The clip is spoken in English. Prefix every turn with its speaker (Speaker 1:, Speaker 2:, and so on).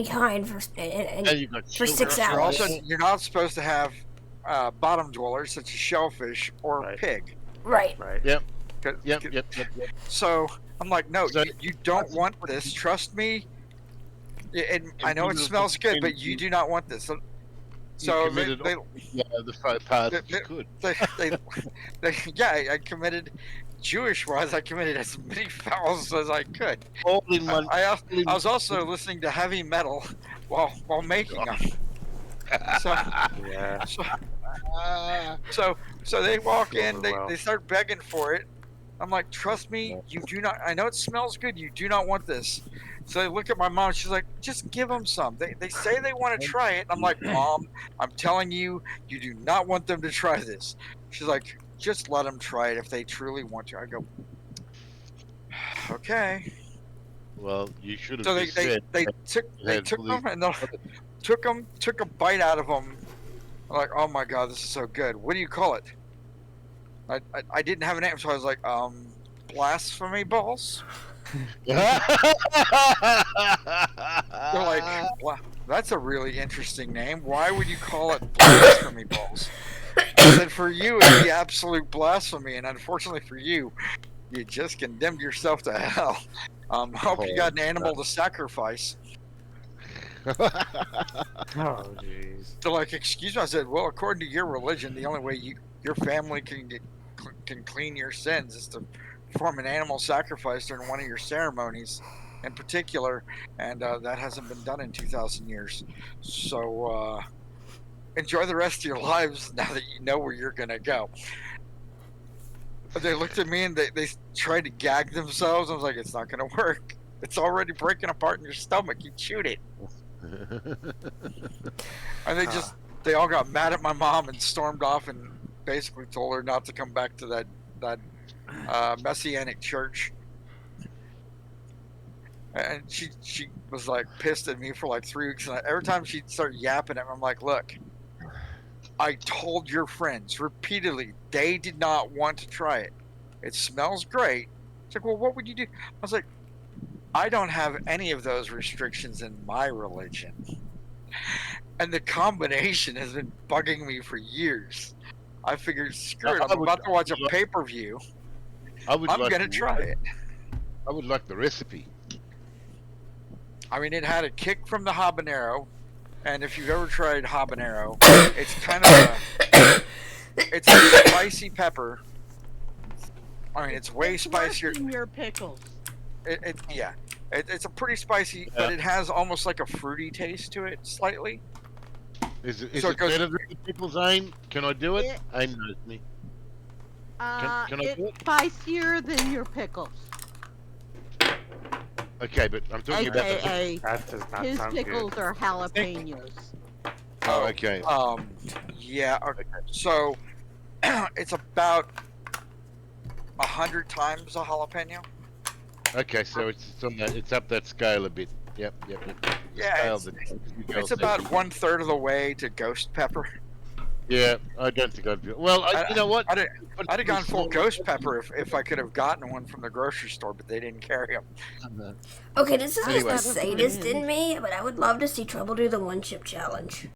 Speaker 1: kind for
Speaker 2: And you got
Speaker 1: for 6
Speaker 2: sugar.
Speaker 1: hours.
Speaker 3: You're not supposed to have bottom dwellers such as shellfish or
Speaker 4: Right.
Speaker 3: pig.
Speaker 1: Right.
Speaker 4: Right.
Speaker 2: Yep.
Speaker 3: 'Cause-
Speaker 2: Yep.
Speaker 3: 'cause-
Speaker 2: Yep. Yep. Yep.
Speaker 3: So I'm like, no,
Speaker 2: So-
Speaker 3: you don't want this. Trust me. I know it smells good, but you do not want this. So they,
Speaker 2: the part that you could.
Speaker 3: I committed Jewish-wise. I committed as many fouls as I could.
Speaker 2: All in one.
Speaker 3: I was also listening to heavy metal while making them. So,
Speaker 4: Yeah.
Speaker 3: so they walk in,
Speaker 4: Well.
Speaker 3: they start begging for it. I'm like, trust me, you do not. I know it smells good. You do not want this. So they look at my mom. She's like, just give them some. They say they want to try it. I'm like, Mom, I'm telling you, you do not want them to try this. She's like, just let them try it if they truly want to. I go, okay.
Speaker 2: Well, you should have
Speaker 3: So
Speaker 2: just said.
Speaker 3: they took them and took a bite out of them. I'm like, oh my god, this is so good. What do you call it? I didn't have a name, so I was like, blasphemy balls. They're like, wow, that's a really interesting name. Why would you call it blasphemy balls? I said, for you, it'd be absolute blasphemy, and unfortunately for you, you just condemned yourself to hell. Hope you got an animal to sacrifice.
Speaker 4: Oh, jeez.
Speaker 3: So, like, excuse me. I said, well, according to your religion, the only way your family can clean your sins is to perform an animal sacrifice during one of your ceremonies, in particular, and that hasn't been done in 2,000 years. So, enjoy the rest of your lives now that you know where you're gonna go. But they looked at me and they tried to gag themselves. I was like, it's not gonna work. It's already breaking apart in your stomach. You chewed it. And they all got mad at my mom and stormed off and basically told her not to come back to that Messianic church. And she was like pissed at me for like 3 weeks. And every time she'd start yapping at me, I'm like, look, I told your friends repeatedly they did not want to try it. It smells great. It's like, well, what would you do? I was like, I don't have any of those restrictions in my religion. And the combination has been bugging me for years. I figured, screw it, I'm about to watch a pay-per-view. I'm going to try it.
Speaker 2: I would like the recipe.
Speaker 3: I mean, it had a kick from the habanero. And if you've ever tried habanero, it's kind of it's a spicy pepper. I mean, it's way spicier.
Speaker 5: Worse than your pickles.
Speaker 3: It's a pretty spicy, but it has almost like a fruity taste to it, slightly.
Speaker 2: Is it
Speaker 3: So it goes-
Speaker 2: better than the pickles, Aim? Can I do it? Aim knows me. Can I do
Speaker 5: It's
Speaker 2: it?
Speaker 5: spicier than your pickles.
Speaker 2: Okay, but I'm talking about the...
Speaker 5: AKA,
Speaker 4: That does not
Speaker 5: his
Speaker 4: sound
Speaker 5: pickles
Speaker 4: good.
Speaker 5: are jalapenos.
Speaker 2: Oh, okay.
Speaker 3: Yeah. Okay. So it's about 100 times a jalapeno.
Speaker 2: Okay, so it's on that. It's up that scale a bit. Yep.
Speaker 3: Yeah,
Speaker 2: Scale
Speaker 3: it's,
Speaker 2: that you
Speaker 3: it's
Speaker 2: girls
Speaker 3: about
Speaker 2: said.
Speaker 3: 1/3 of the way to ghost pepper.
Speaker 2: Yeah, I don't think I'd be... Well, you know what?
Speaker 3: I'd have gone full ghost pepper if I could have gotten one from the grocery store, but they didn't carry them.
Speaker 1: Okay, this is
Speaker 2: Anyway.
Speaker 1: just the sadist in me, but I would love to see Trouble do the one chip challenge.